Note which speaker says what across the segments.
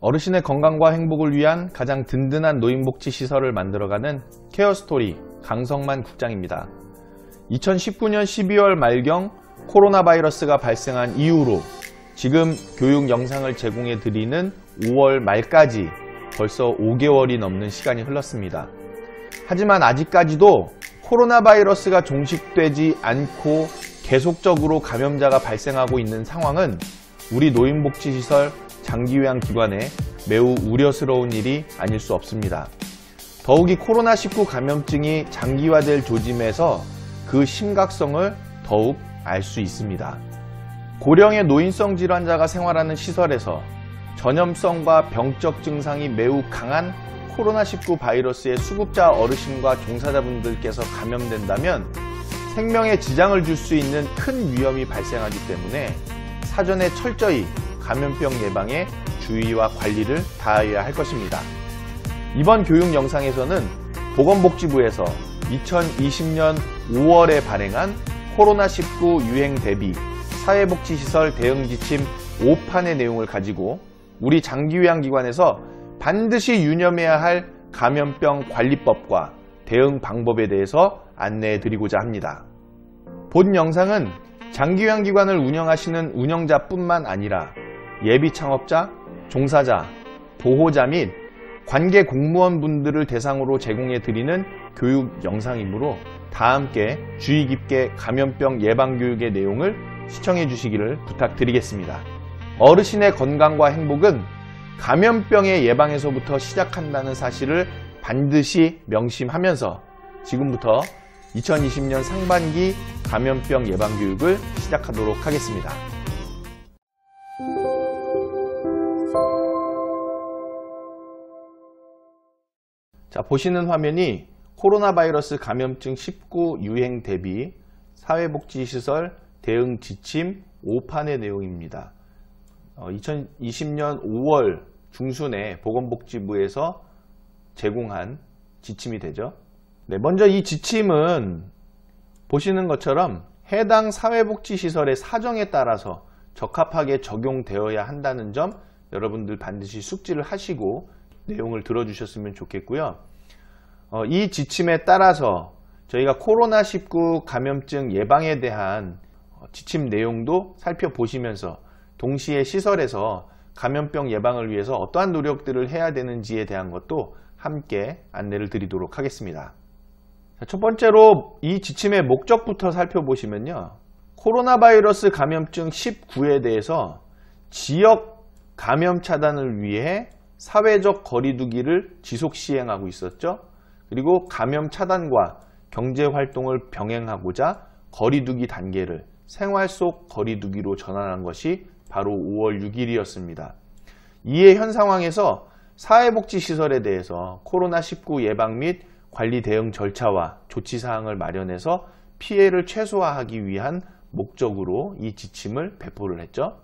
Speaker 1: 어르신의 건강과 행복을 위한 가장 든든한 노인복지 시설을 만들어가는 케어스토리 강성만 국장입니다. 2019년 12월 말경 코로나 바이러스가 발생한 이후로 지금 교육 영상을 제공해 드리는 5월 말까지 벌써 5개월이 넘는 시간이 흘렀습니다. 하지만 아직까지도 코로나 바이러스가 종식되지 않고 계속적으로 감염자가 발생하고 있는 상황은 우리 노인복지시설 장기요양기관에 매우 우려스러운 일이 아닐 수 없습니다. 더욱이 코로나19 감염증이 장기화될 조짐에서 그 심각성을 더욱 알 수 있습니다. 고령의 노인성 질환자가 생활하는 시설에서 전염성과 병적 증상이 매우 강한 코로나19 바이러스의 수급자 어르신과 종사자분들께서 감염된다면 생명에 지장을 줄 수 있는 큰 위험이 발생하기 때문에 사전에 철저히 감염병 예방에 주의와 관리를 다해야 할 것입니다. 이번 교육 영상에서는 보건복지부에서 2020년 5월에 발행한 코로나19 유행 대비 사회복지시설 대응지침 5판의 내용을 가지고 우리 장기요양기관에서 반드시 유념해야 할 감염병 관리법과 대응 방법에 대해서 안내해 드리고자 합니다. 본 영상은 장기요양기관을 운영하시는 운영자뿐만 아니라 예비 창업자, 종사자, 보호자 및 관계 공무원분들을 대상으로 제공해 드리는 교육 영상이므로 다 함께 주의 깊게 감염병 예방교육의 내용을 시청해 주시기를 부탁드리겠습니다. 어르신의 건강과 행복은 감염병의 예방에서부터 시작한다는 사실을 반드시 명심하면서 지금부터 2020년 상반기 감염병 예방교육을 시작하도록 하겠습니다. 자, 보시는 화면이 코로나 바이러스 감염증 19 유행 대비 사회복지시설 대응 지침 5판의 내용입니다. 2020년 5월 중순에 보건복지부에서 제공한 지침이 되죠. 네, 먼저 이 지침은 보시는 것처럼 해당 사회복지시설의 사정에 따라서 적합하게 적용되어야 한다는 점 여러분들 반드시 숙지를 하시고 내용을 들어주셨으면 좋겠고요. 이 지침에 따라서 저희가 코로나19 감염증 예방에 대한 지침 내용도 살펴보시면서 동시에 시설에서 감염병 예방을 위해서 어떠한 노력들을 해야 되는지에 대한 것도 함께 안내를 드리도록 하겠습니다. 첫 번째로 이 지침의 목적부터 살펴보시면요. 코로나 바이러스 감염증 19에 대해서 지역 감염 차단을 위해 사회적 거리두기를 지속 시행하고 있었죠. 그리고 감염 차단과 경제 활동을 병행하고자 거리두기 단계를 생활 속 거리두기로 전환한 것이 바로 5월 6일이었습니다. 이에 현 상황에서 사회복지시설에 대해서 코로나19 예방 및 관리 대응 절차와 조치사항을 마련해서 피해를 최소화하기 위한 목적으로 이 지침을 배포를 했죠.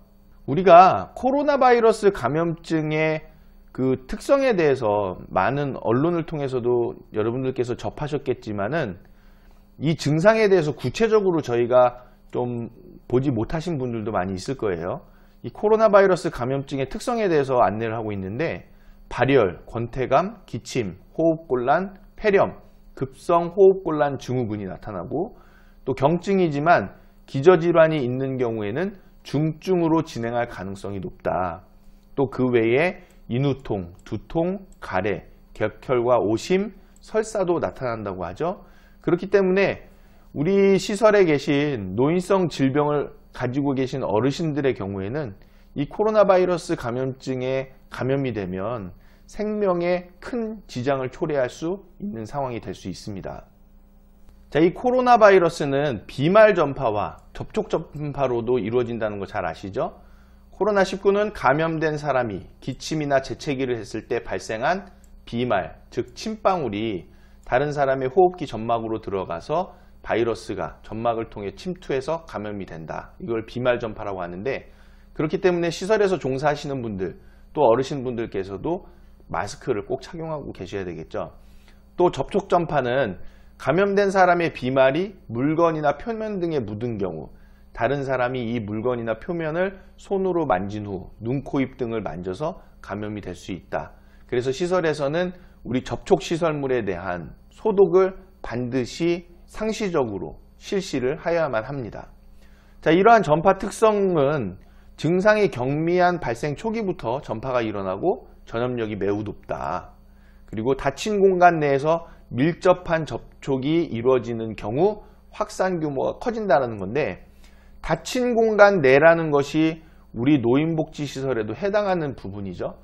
Speaker 1: 우리가 코로나 바이러스 감염증의 그 특성에 대해서 많은 언론을 통해서도 여러분들께서 접하셨겠지만은 이 증상에 대해서 구체적으로 저희가 좀 보지 못하신 분들도 많이 있을 거예요. 이 코로나 바이러스 감염증의 특성에 대해서 안내를 하고 있는데 발열, 권태감, 기침, 호흡곤란, 폐렴, 급성 호흡곤란 증후군이 나타나고 또 경증이지만 기저질환이 있는 경우에는 중증으로 진행할 가능성이 높다. 또 그 외에 인후통, 두통, 가래, 격혈과 오심, 설사도 나타난다고 하죠. 그렇기 때문에 우리 시설에 계신 노인성 질병을 가지고 계신 어르신들의 경우에는 이 코로나 바이러스 감염증에 감염이 되면 생명에 큰 지장을 초래할 수 있는 상황이 될 수 있습니다. 자, 이 코로나 바이러스는 비말 전파와 접촉 전파로도 이루어진다는 거 잘 아시죠? 코로나19는 감염된 사람이 기침이나 재채기를 했을 때 발생한 비말, 즉 침방울이 다른 사람의 호흡기 점막으로 들어가서 바이러스가 점막을 통해 침투해서 감염이 된다. 이걸 비말 전파라고 하는데 그렇기 때문에 시설에서 종사하시는 분들 또 어르신분들께서도 마스크를 꼭 착용하고 계셔야 되겠죠. 또 접촉 전파는 감염된 사람의 비말이 물건이나 표면 등에 묻은 경우 다른 사람이 이 물건이나 표면을 손으로 만진 후 눈, 코, 입 등을 만져서 감염이 될 수 있다. 그래서 시설에서는 우리 접촉 시설물에 대한 소독을 반드시 상시적으로 실시를 하여야만 합니다. 자, 이러한 전파 특성은 증상이 경미한 발생 초기부터 전파가 일어나고 전염력이 매우 높다. 그리고 닫힌 공간 내에서 밀접한 접촉이 이루어지는 경우 확산 규모가 커진다는 건데, 닫힌 공간 내라는 것이 우리 노인복지시설에도 해당하는 부분이죠.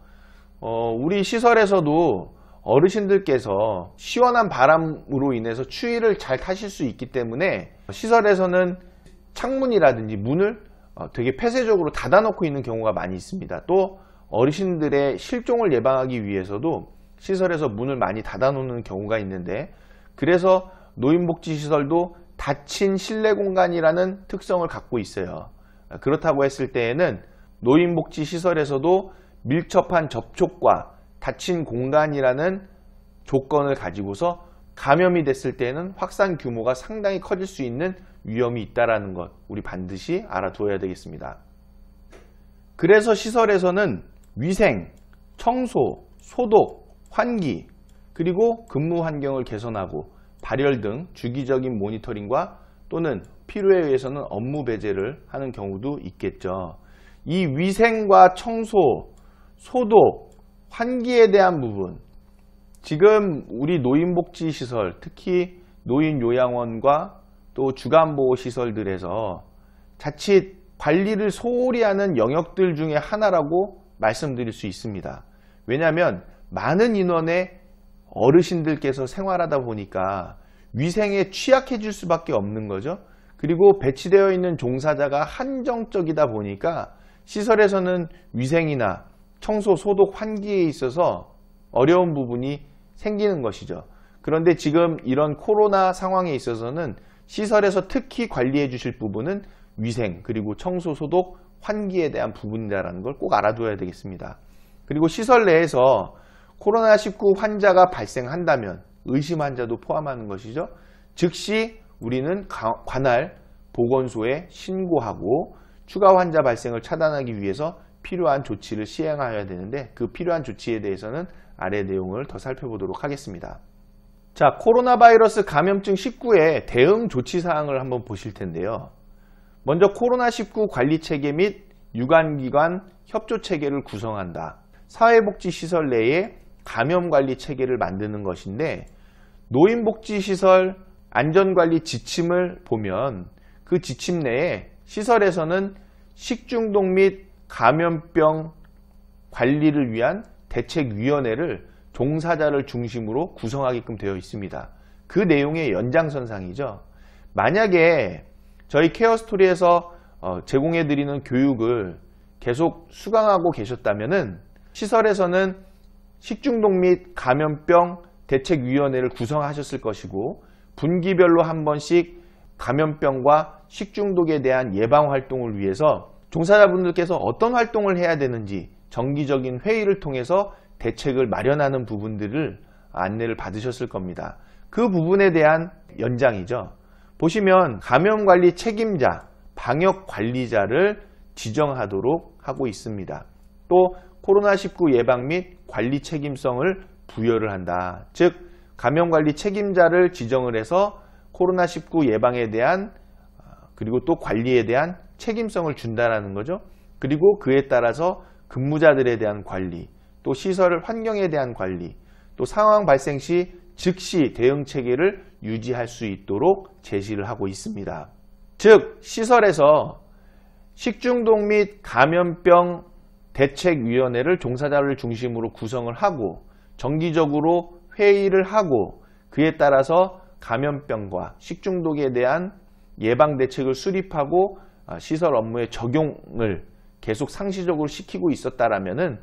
Speaker 1: 우리 시설에서도 어르신들께서 시원한 바람으로 인해서 추위를 잘 타실 수 있기 때문에 시설에서는 창문이라든지 문을 되게 폐쇄적으로 닫아놓고 있는 경우가 많이 있습니다. 또 어르신들의 실종을 예방하기 위해서도 시설에서 문을 많이 닫아놓는 경우가 있는데, 그래서 노인복지시설도 닫힌 실내 공간이라는 특성을 갖고 있어요. 그렇다고 했을 때에는 노인복지시설에서도 밀접한 접촉과 닫힌 공간이라는 조건을 가지고서 감염이 됐을 때는 확산 규모가 상당히 커질 수 있는 위험이 있다는 것, 우리 반드시 알아두어야 되겠습니다. 그래서 시설에서는 위생, 청소, 소독, 환기, 그리고 근무 환경을 개선하고 발열 등 주기적인 모니터링과 또는 필요에 의해서는 업무 배제를 하는 경우도 있겠죠. 이 위생과 청소, 소독, 환기에 대한 부분, 지금 우리 노인복지시설, 특히 노인요양원과 또 주간보호시설들에서 자칫 관리를 소홀히 하는 영역들 중에 하나라고 말씀드릴 수 있습니다. 왜냐하면 많은 인원의 어르신들께서 생활하다 보니까 위생에 취약해질 수밖에 없는 거죠. 그리고 배치되어 있는 종사자가 한정적이다 보니까 시설에서는 위생이나 청소, 소독, 환기에 있어서 어려운 부분이 생기는 것이죠. 그런데 지금 이런 코로나 상황에 있어서는 시설에서 특히 관리해 주실 부분은 위생, 그리고 청소, 소독, 환기에 대한 부분이라는 걸 꼭 알아둬야 되겠습니다. 그리고 시설 내에서 코로나19 환자가 발생한다면 의심 환자도 포함하는 것이죠. 즉시 우리는 관할 보건소에 신고하고 추가 환자 발생을 차단하기 위해서 필요한 조치를 시행해야 되는데, 그 필요한 조치에 대해서는 아래 내용을 더 살펴보도록 하겠습니다. 자, 코로나 바이러스 감염증 19의 대응 조치 사항을 한번 보실 텐데요. 먼저 코로나19 관리 체계 및 유관기관 협조 체계를 구성한다. 사회복지시설 내에 감염관리 체계를 만드는 것인데, 노인복지시설 안전관리 지침을 보면 그 지침 내에 시설에서는 식중독 및 감염병 관리를 위한 대책위원회를 종사자를 중심으로 구성하게끔 되어 있습니다. 그 내용의 연장선상이죠. 만약에 저희 케어스토리에서 제공해드리는 교육을 계속 수강하고 계셨다면은 시설에서는 식중독 및 감염병 대책위원회를 구성하셨을 것이고, 분기별로 한 번씩 감염병과 식중독에 대한 예방 활동을 위해서 종사자분들께서 어떤 활동을 해야 되는지 정기적인 회의를 통해서 대책을 마련하는 부분들을 안내를 받으셨을 겁니다. 그 부분에 대한 연장이죠. 보시면 감염관리 책임자, 방역관리자를 지정하도록 하고 있습니다. 또 코로나19 예방 및 관리 책임성을 부여를 한다. 즉 감염관리 책임자를 지정을 해서 코로나19 예방에 대한 그리고 또 관리에 대한 책임성을 준다라는 거죠. 그리고 그에 따라서 근무자들에 대한 관리, 또 시설 환경에 대한 관리, 또 상황 발생 시 즉시 대응 체계를 유지할 수 있도록 제시를 하고 있습니다. 즉 시설에서 식중독 및 감염병 대책위원회를 종사자를 중심으로 구성을 하고 정기적으로 회의를 하고 그에 따라서 감염병과 식중독에 대한 예방 대책을 수립하고 시설 업무의 적용을 계속 상시적으로 시키고 있었다라면은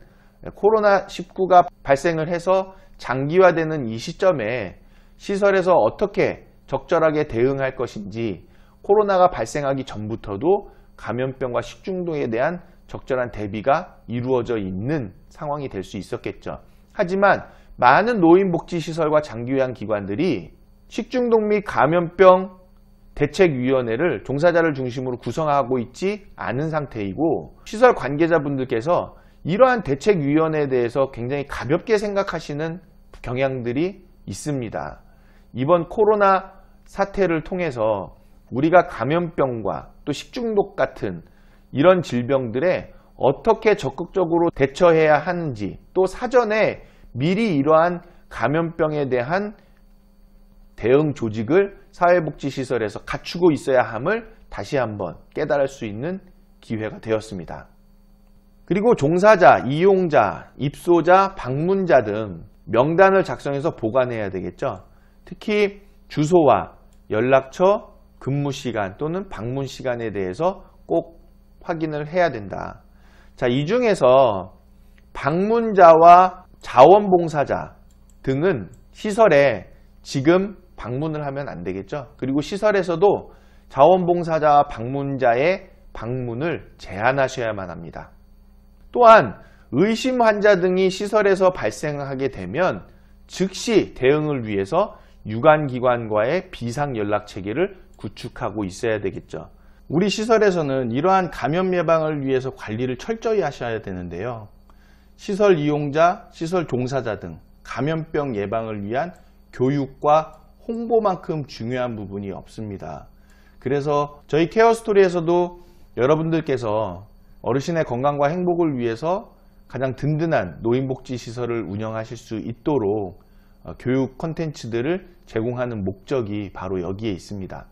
Speaker 1: 코로나19가 발생을 해서 장기화되는 이 시점에 시설에서 어떻게 적절하게 대응할 것인지 코로나가 발생하기 전부터도 감염병과 식중독에 대한 적절한 대비가 이루어져 있는 상황이 될 수 있었겠죠. 하지만 많은 노인복지시설과 장기요양기관들이 식중독 및 감염병 대책위원회를 종사자를 중심으로 구성하고 있지 않은 상태이고, 시설 관계자분들께서 이러한 대책위원회에 대해서 굉장히 가볍게 생각하시는 경향들이 있습니다. 이번 코로나 사태를 통해서 우리가 감염병과 또 식중독 같은 이런 질병들에 어떻게 적극적으로 대처해야 하는지, 또 사전에 미리 이러한 감염병에 대한 대응 조직을 사회복지시설에서 갖추고 있어야 함을 다시 한번 깨달을 수 있는 기회가 되었습니다. 그리고 종사자, 이용자, 입소자, 방문자 등 명단을 작성해서 보관해야 되겠죠. 특히 주소와 연락처, 근무시간 또는 방문시간에 대해서 꼭 확인을 해야 된다. 자, 이 중에서 방문자와 자원봉사자 등은 시설에 지금 방문을 하면 안 되겠죠. 그리고 시설에서도 자원봉사자와 방문자의 방문을 제한하셔야만 합니다. 또한 의심 환자 등이 시설에서 발생하게 되면 즉시 대응을 위해서 유관기관과의 비상연락체계를 구축하고 있어야 되겠죠. 우리 시설에서는 이러한 감염 예방을 위해서 관리를 철저히 하셔야 되는데요. 시설 이용자, 시설 종사자 등 감염병 예방을 위한 교육과 홍보만큼 중요한 부분이 없습니다. 그래서 저희 케어스토리에서도 여러분들께서 어르신의 건강과 행복을 위해서 가장 든든한 노인복지시설을 운영하실 수 있도록 교육 콘텐츠들을 제공하는 목적이 바로 여기에 있습니다.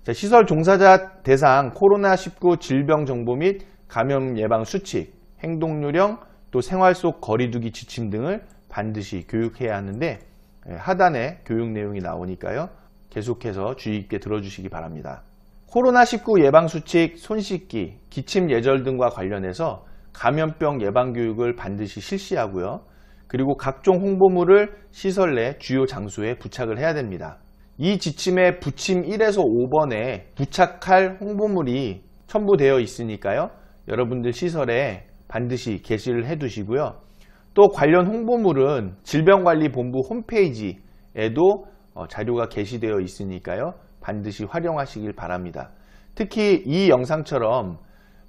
Speaker 1: 자, 시설 종사자 대상 코로나19 질병 정보 및 감염 예방 수칙, 행동요령, 또 생활 속 거리두기 지침 등을 반드시 교육해야 하는데, 하단에 교육 내용이 나오니까요. 계속해서 주의 깊게 들어주시기 바랍니다. 코로나19 예방수칙, 손 씻기, 기침 예절 등과 관련해서 감염병 예방교육을 반드시 실시하고요. 그리고 각종 홍보물을 시설 내 주요 장소에 부착을 해야 됩니다. 이 지침에 부침 1에서 5번에 부착할 홍보물이 첨부되어 있으니까요. 여러분들 시설에 반드시 게시를 해 두시고요. 또 관련 홍보물은 질병관리본부 홈페이지에도 자료가 게시되어 있으니까요. 반드시 활용하시길 바랍니다. 특히 이 영상처럼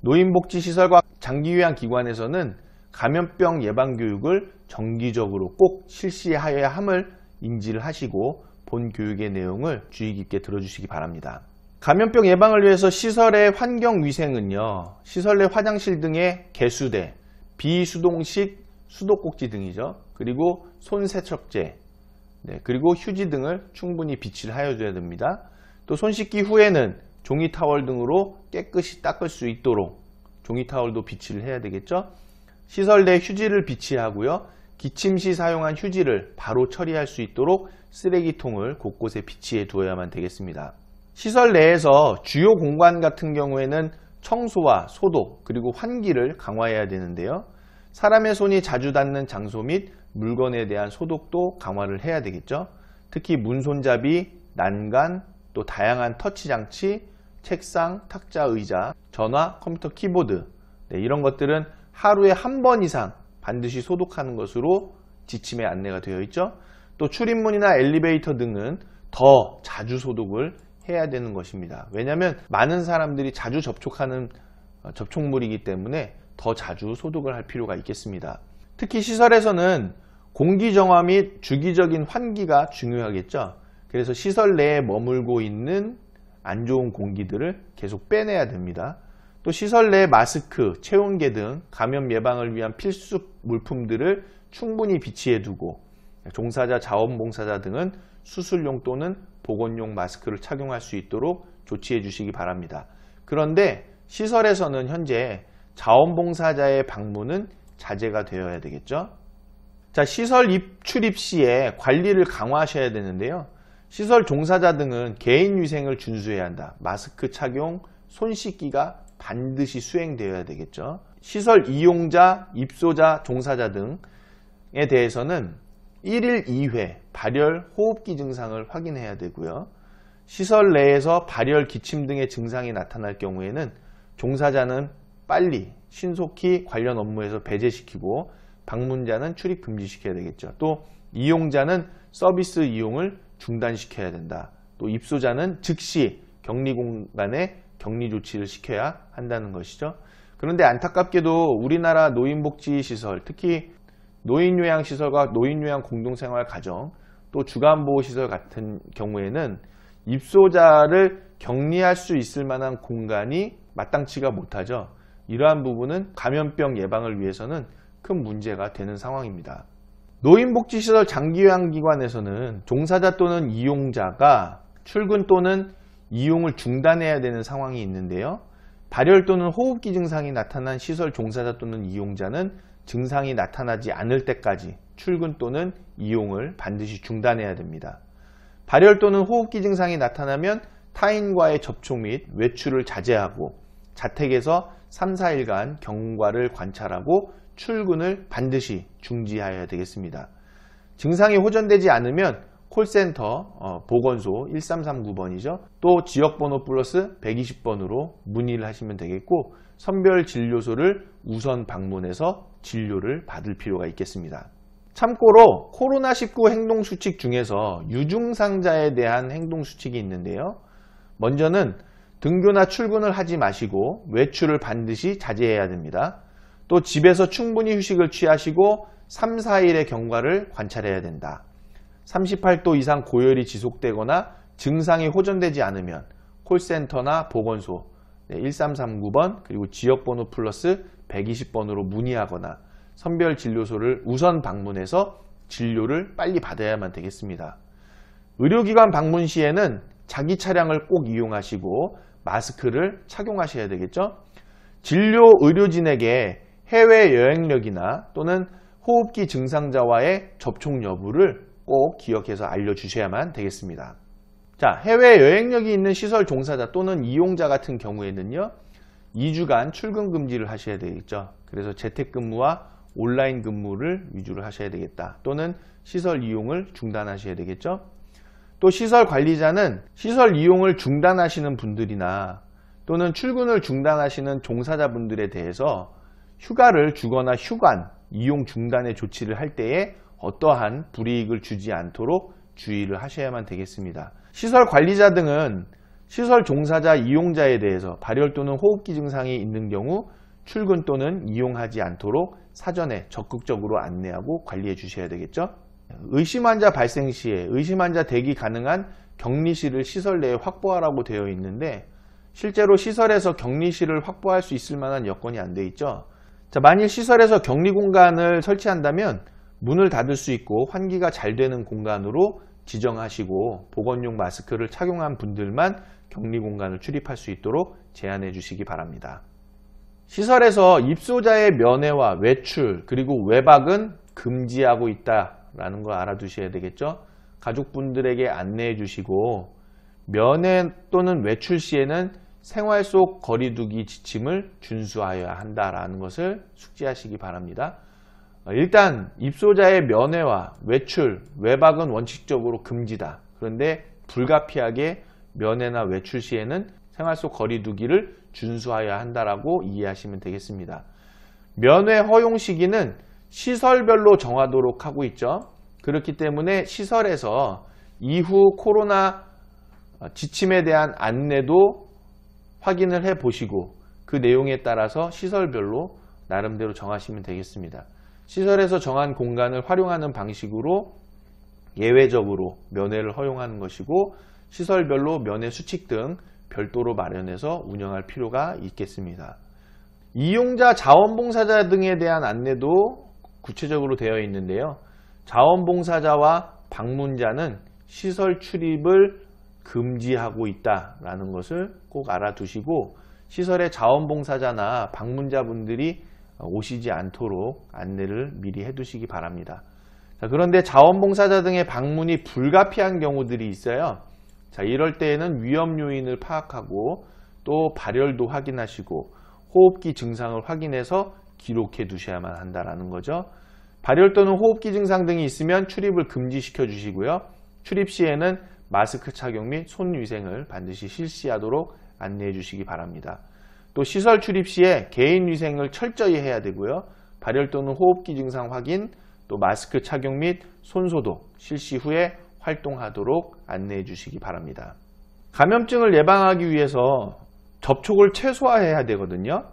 Speaker 1: 노인복지시설과 장기요양기관에서는 감염병 예방교육을 정기적으로 꼭 실시하여야 함을 인지를 하시고 본 교육의 내용을 주의 깊게 들어주시기 바랍니다. 감염병 예방을 위해서 시설의 환경위생은요, 시설 내 화장실 등의 개수대, 비수동식 수도꼭지 등이죠. 그리고 손세척제, 그리고 휴지 등을 충분히 비치를 하여줘야 됩니다. 또 손 씻기 후에는 종이타월 등으로 깨끗이 닦을 수 있도록 종이타월도 비치를 해야 되겠죠. 시설 내 휴지를 비치하고요. 기침 시 사용한 휴지를 바로 처리할 수 있도록 쓰레기통을 곳곳에 비치해 두어야만 되겠습니다. 시설 내에서 주요 공간 같은 경우에는 청소와 소독 그리고 환기를 강화해야 되는데요. 사람의 손이 자주 닿는 장소 및 물건에 대한 소독도 강화를 해야 되겠죠. 특히 문손잡이, 난간, 또 다양한 터치 장치, 책상, 탁자, 의자, 전화, 컴퓨터, 키보드 이런 것들은 하루에 한 번 이상 반드시 소독하는 것으로 지침에 안내가 되어 있죠. 또 출입문이나 엘리베이터 등은 더 자주 소독을 해야 되는 것입니다. 왜냐하면 많은 사람들이 자주 접촉하는 접촉물이기 때문에 더 자주 소독을 할 필요가 있겠습니다. 특히 시설에서는 공기정화 및 주기적인 환기가 중요하겠죠. 그래서 시설 내에 머물고 있는 안 좋은 공기들을 계속 빼내야 됩니다. 또 시설 내 마스크, 체온계 등 감염 예방을 위한 필수 물품들을 충분히 비치해 두고 종사자, 자원봉사자 등은 수술용 또는 보건용 마스크를 착용할 수 있도록 조치해 주시기 바랍니다. 그런데 시설에서는 현재 자원봉사자의 방문은 자제가 되어야 되겠죠. 자, 시설 출입 시에 관리를 강화하셔야 되는데요. 시설 종사자 등은 개인위생을 준수해야 한다. 마스크 착용, 손 씻기가 반드시 수행되어야 되겠죠. 시설 이용자, 입소자, 종사자 등에 대해서는 1일 2회 발열, 호흡기 증상을 확인해야 되고요. 시설 내에서 발열, 기침 등의 증상이 나타날 경우에는 종사자는 빨리 신속히 관련 업무에서 배제시키고 방문자는 출입 금지시켜야 되겠죠. 또 이용자는 서비스 이용을 중단시켜야 된다. 또 입소자는 즉시 격리 공간에 격리 조치를 시켜야 한다는 것이죠. 그런데 안타깝게도 우리나라 노인복지시설, 특히 노인요양시설과 노인요양 공동생활가정, 또 주간보호시설 같은 경우에는 입소자를 격리할 수 있을 만한 공간이 마땅치가 못하죠. 이러한 부분은 감염병 예방을 위해서는 큰 문제가 되는 상황입니다. 노인복지시설 장기요양기관에서는 종사자 또는 이용자가 출근 또는 이용을 중단해야 되는 상황이 있는데요. 발열 또는 호흡기 증상이 나타난 시설 종사자 또는 이용자는 증상이 나타나지 않을 때까지 출근 또는 이용을 반드시 중단해야 됩니다. 발열 또는 호흡기 증상이 나타나면 타인과의 접촉 및 외출을 자제하고 자택에서 3, 4일간 경과를 관찰하고 출근을 반드시 중지해야 되겠습니다. 증상이 호전되지 않으면 콜센터 보건소 1339번이죠. 또 지역번호 플러스 120번으로 문의를 하시면 되겠고, 선별진료소를 우선 방문해서 진료를 받을 필요가 있겠습니다. 참고로 코로나19 행동수칙 중에서 유증상자에 대한 행동수칙이 있는데요. 먼저는 등교나 출근을 하지 마시고 외출을 반드시 자제해야 됩니다. 또 집에서 충분히 휴식을 취하시고 3, 4일의 경과를 관찰해야 된다. 38도 이상 고열이 지속되거나 증상이 호전되지 않으면 콜센터나 보건소 1339번 그리고 지역번호 플러스 120번으로 문의하거나 선별진료소를 우선 방문해서 진료를 빨리 받아야만 되겠습니다. 의료기관 방문 시에는 자기 차량을 꼭 이용하시고 마스크를 착용하셔야 되겠죠. 진료 의료진에게 해외 여행력이나 또는 호흡기 증상자와의 접촉 여부를 꼭 기억해서 알려주셔야만 되겠습니다. 자, 해외 여행력이 있는 시설 종사자 또는 이용자 같은 경우에는요, 2주간 출근 금지를 하셔야 되겠죠. 그래서 재택근무와 온라인 근무를 위주로 하셔야 되겠다. 또는 시설 이용을 중단하셔야 되겠죠. 또 시설 관리자는 시설 이용을 중단하시는 분들이나 또는 출근을 중단하시는 종사자분들에 대해서 휴가를 주거나 휴관, 이용 중단의 조치를 할 때에 어떠한 불이익을 주지 않도록 주의를 하셔야만 되겠습니다. 시설 관리자 등은 시설 종사자 이용자에 대해서 발열 또는 호흡기 증상이 있는 경우 출근 또는 이용하지 않도록 사전에 적극적으로 안내하고 관리해 주셔야 되겠죠. 의심 환자 발생 시에 의심 환자 대기 가능한 격리실을 시설 내에 확보하라고 되어 있는데, 실제로 시설에서 격리실을 확보할 수 있을 만한 여건이 안 돼 있죠. 자, 만일 시설에서 격리 공간을 설치한다면 문을 닫을 수 있고 환기가 잘 되는 공간으로 지정하시고 보건용 마스크를 착용한 분들만 격리 공간을 출입할 수 있도록 제한해 주시기 바랍니다. 시설에서 입소자의 면회와 외출 그리고 외박은 금지하고 있다라는 거 알아두셔야 되겠죠. 가족분들에게 안내해 주시고 면회 또는 외출 시에는 생활 속 거리두기 지침을 준수하여야 한다라는 것을 숙지하시기 바랍니다. 일단 입소자의 면회와 외출, 외박은 원칙적으로 금지다. 그런데 불가피하게 면회나 외출 시에는 생활 속 거리두기를 준수하여야 한다라고 이해하시면 되겠습니다. 면회 허용 시기는 시설별로 정하도록 하고 있죠. 그렇기 때문에 시설에서 이후 코로나 지침에 대한 안내도 확인을 해 보시고 그 내용에 따라서 시설별로 나름대로 정하시면 되겠습니다. 시설에서 정한 공간을 활용하는 방식으로 예외적으로 면회를 허용하는 것이고, 시설별로 면회 수칙 등 별도로 마련해서 운영할 필요가 있겠습니다. 이용자, 자원봉사자 등에 대한 안내도 구체적으로 되어 있는데요. 자원봉사자와 방문자는 시설 출입을 금지하고 있다라는 것을 꼭 알아두시고, 시설의 자원봉사자나 방문자분들이 오시지 않도록 안내를 미리 해두시기 바랍니다. 자, 그런데 자원봉사자 등의 방문이 불가피한 경우들이 있어요. 자, 이럴 때에는 위험 요인을 파악하고 또 발열도 확인하시고 호흡기 증상을 확인해서 기록해 두셔야만 한다는 거죠. 발열 또는 호흡기 증상 등이 있으면 출입을 금지시켜 주시고요. 출입 시에는 마스크 착용 및 손위생을 반드시 실시하도록 안내해 주시기 바랍니다. 또 시설 출입 시에 개인위생을 철저히 해야 되고요. 발열 또는 호흡기 증상 확인, 또 마스크 착용 및 손소독 실시 후에 활동하도록 안내해 주시기 바랍니다. 감염증을 예방하기 위해서 접촉을 최소화해야 되거든요.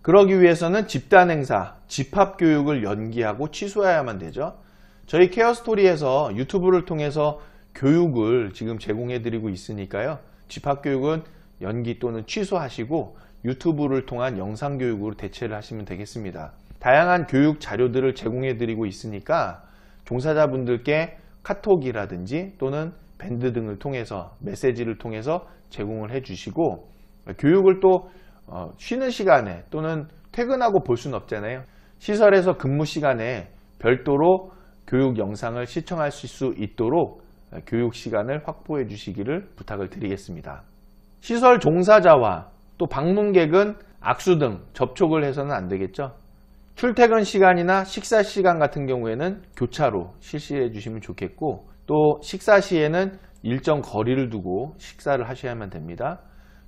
Speaker 1: 그러기 위해서는 집단 행사, 집합교육을 연기하고 취소해야만 되죠. 저희 케어스토리에서 유튜브를 통해서 교육을 지금 제공해드리고 있으니까요. 집합교육은 연기 또는 취소하시고 유튜브를 통한 영상교육으로 대체를 하시면 되겠습니다. 다양한 교육 자료들을 제공해드리고 있으니까 종사자분들께 카톡이라든지 또는 밴드 등을 통해서 메시지를 통해서 제공을 해주시고 교육을 또 쉬는 시간에 또는 퇴근하고 볼 수는 없잖아요. 시설에서 근무 시간에 별도로 교육 영상을 시청할 수 있도록 교육 시간을 확보해 주시기를 부탁을 드리겠습니다. 시설 종사자와 또 방문객은 악수 등 접촉을 해서는 안 되겠죠. 출퇴근 시간이나 식사 시간 같은 경우에는 교차로 실시해 주시면 좋겠고 또 식사 시에는 일정 거리를 두고 식사를 하셔야만 됩니다.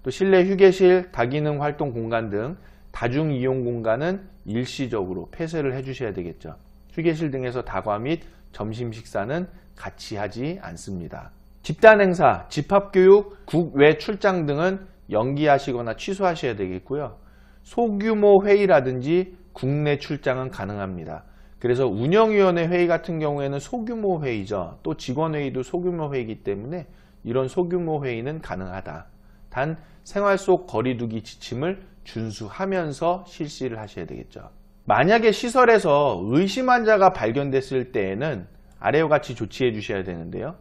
Speaker 1: 또 실내 휴게실, 다기능 활동 공간 등 다중 이용 공간은 일시적으로 폐쇄를 해 주셔야 되겠죠. 휴게실 등에서 다과 및 점심 식사는 같이 하지 않습니다. 집단 행사, 집합교육, 국외 출장 등은 연기하시거나 취소하셔야 되겠고요. 소규모 회의라든지 국내 출장은 가능합니다. 그래서 운영위원회 회의 같은 경우에는 소규모 회의죠. 또 직원회의도 소규모 회의이기 때문에 이런 소규모 회의는 가능하다. 단 생활 속 거리두기 지침을 준수하면서 실시를 하셔야 되겠죠. 만약에 시설에서 의심 환자가 발견됐을 때에는 아래와 같이 조치해 주셔야 되는데요.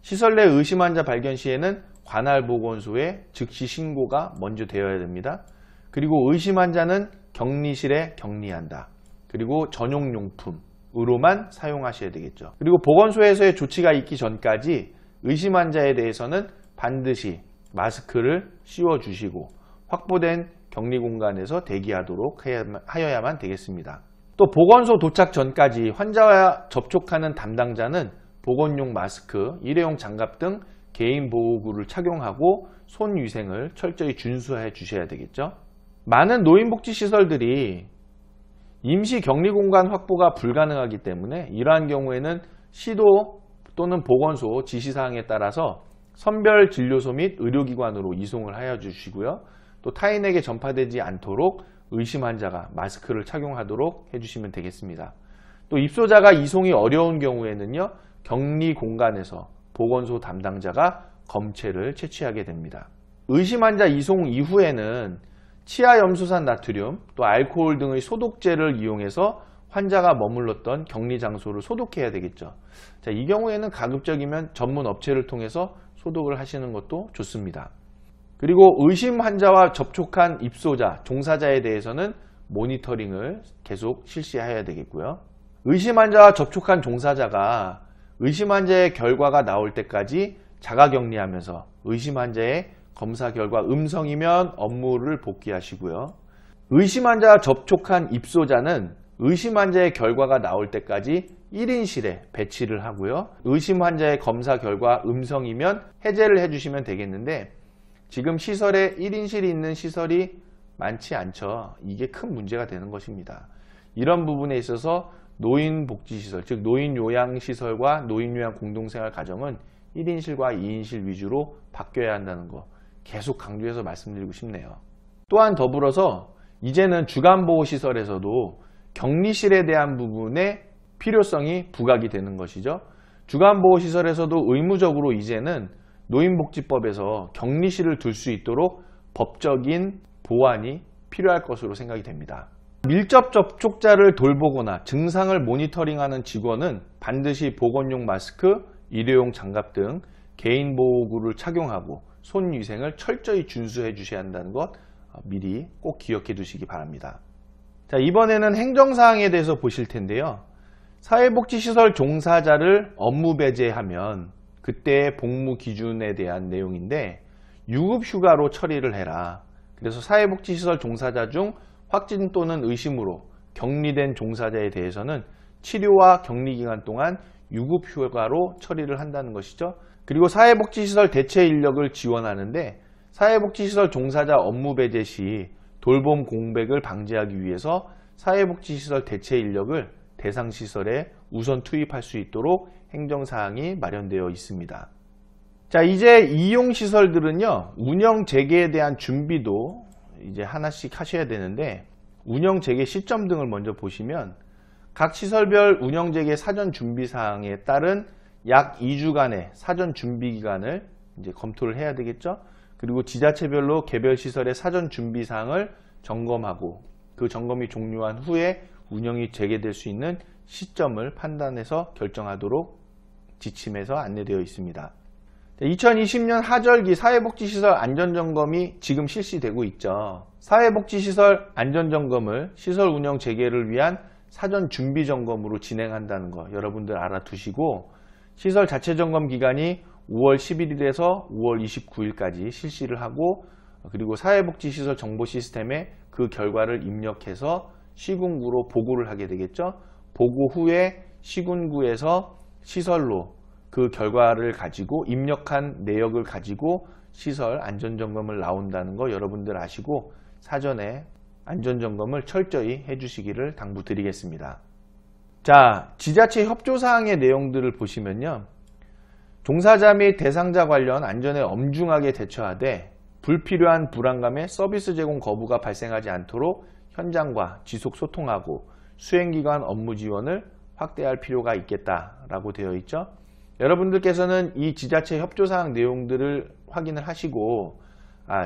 Speaker 1: 시설 내 의심 환자 발견 시에는 관할 보건소에 즉시 신고가 먼저 되어야 됩니다. 그리고 의심 환자는 격리실에 격리한다. 그리고 전용용품으로만 사용하셔야 되겠죠. 그리고 보건소에서의 조치가 있기 전까지 의심 환자에 대해서는 반드시 마스크를 씌워 주시고 확보된 격리 공간에서 대기하도록 하여야만 되겠습니다. 또 보건소 도착 전까지 환자와 접촉하는 담당자는 보건용 마스크, 일회용 장갑 등 개인 보호구를 착용하고 손위생을 철저히 준수해 주셔야 되겠죠. 많은 노인복지시설들이 임시 격리 공간 확보가 불가능하기 때문에 이러한 경우에는 시도 또는 보건소 지시사항에 따라서 선별진료소 및 의료기관으로 이송을 하여 주시고요. 또 타인에게 전파되지 않도록 의심 환자가 마스크를 착용하도록 해주시면 되겠습니다. 또 입소자가 이송이 어려운 경우에는요. 격리 공간에서 보건소 담당자가 검체를 채취하게 됩니다. 의심 환자 이송 이후에는 치아염소산 나트륨, 또 알코올 등의 소독제를 이용해서 환자가 머물렀던 격리 장소를 소독해야 되겠죠. 자, 이 경우에는 가급적이면 전문 업체를 통해서 소독을 하시는 것도 좋습니다. 그리고 의심 환자와 접촉한 입소자, 종사자에 대해서는 모니터링을 계속 실시해야 되겠고요. 의심 환자와 접촉한 종사자가 의심 환자의 결과가 나올 때까지 자가격리하면서 의심 환자의 검사 결과 음성이면 업무를 복귀하시고요. 의심 환자와 접촉한 입소자는 의심 환자의 결과가 나올 때까지 1인실에 배치를 하고요. 의심 환자의 검사 결과 음성이면 해제를 해주시면 되겠는데 지금 시설에 1인실이 있는 시설이 많지 않죠. 이게 큰 문제가 되는 것입니다. 이런 부분에 있어서 노인복지시설, 즉 노인요양시설과 노인요양 공동생활가정은 1인실과 2인실 위주로 바뀌어야 한다는 거 계속 강조해서 말씀드리고 싶네요. 또한 더불어서 이제는 주간보호시설에서도 격리실에 대한 부분에 필요성이 부각이 되는 것이죠. 주간보호시설에서도 의무적으로 이제는 노인복지법에서 격리실을 둘 수 있도록 법적인 보완이 필요할 것으로 생각이 됩니다. 밀접 접촉자를 돌보거나 증상을 모니터링하는 직원은 반드시 보건용 마스크, 일회용 장갑 등 개인 보호구를 착용하고 손위생을 철저히 준수해 주셔야 한다는 것 미리 꼭 기억해 두시기 바랍니다. 자, 이번에는 행정사항에 대해서 보실 텐데요. 사회복지시설 종사자를 업무 배제하면 그때의 복무 기준에 대한 내용인데 유급휴가로 처리를 해라. 그래서 사회복지시설 종사자 중 확진 또는 의심으로 격리된 종사자에 대해서는 치료와 격리기간 동안 유급휴가로 처리를 한다는 것이죠. 그리고 사회복지시설 대체 인력을 지원하는데 사회복지시설 종사자 업무 배제 시 돌봄 공백을 방지하기 위해서 사회복지시설 대체 인력을 대상 시설에 우선 투입할 수 있도록 행정사항이 마련되어 있습니다. 자, 이제 이용시설들은요, 운영 재개에 대한 준비도 이제 하나씩 하셔야 되는데, 운영 재개 시점 등을 먼저 보시면 각 시설별 운영 재개 사전 준비 사항에 따른 약 2주간의 사전 준비 기간을 이제 검토를 해야 되겠죠. 그리고 지자체별로 개별 시설의 사전 준비 사항을 점검하고 그 점검이 종료한 후에 운영이 재개될 수 있는 시점을 판단해서 결정하도록 지침에서 안내되어 있습니다. 2020년 하절기 사회복지시설 안전점검이 지금 실시되고 있죠. 사회복지시설 안전점검을 시설 운영 재개를 위한 사전 준비 점검으로 진행한다는 거 여러분들 알아두시고, 시설 자체 점검 기간이 5월 11일에서 5월 29일까지 실시를 하고, 그리고 사회복지시설 정보 시스템에 그 결과를 입력해서 시군구로 보고를 하게 되겠죠. 보고 후에 시군구에서 시설로 그 결과를 가지고 입력한 내역을 가지고 시설 안전점검을 나온다는 거 여러분들 아시고 사전에 안전점검을 철저히 해주시기를 당부드리겠습니다. 자, 지자체 협조사항의 내용들을 보시면요, 종사자 및 대상자 관련 안전에 엄중하게 대처하되 불필요한 불안감에 서비스 제공 거부가 발생하지 않도록 현장과 지속 소통하고 수행기관 업무 지원을 확대할 필요가 있겠다라고 되어 있죠. 여러분들께서는 이 지자체 협조사항 내용들을 확인을 하시고,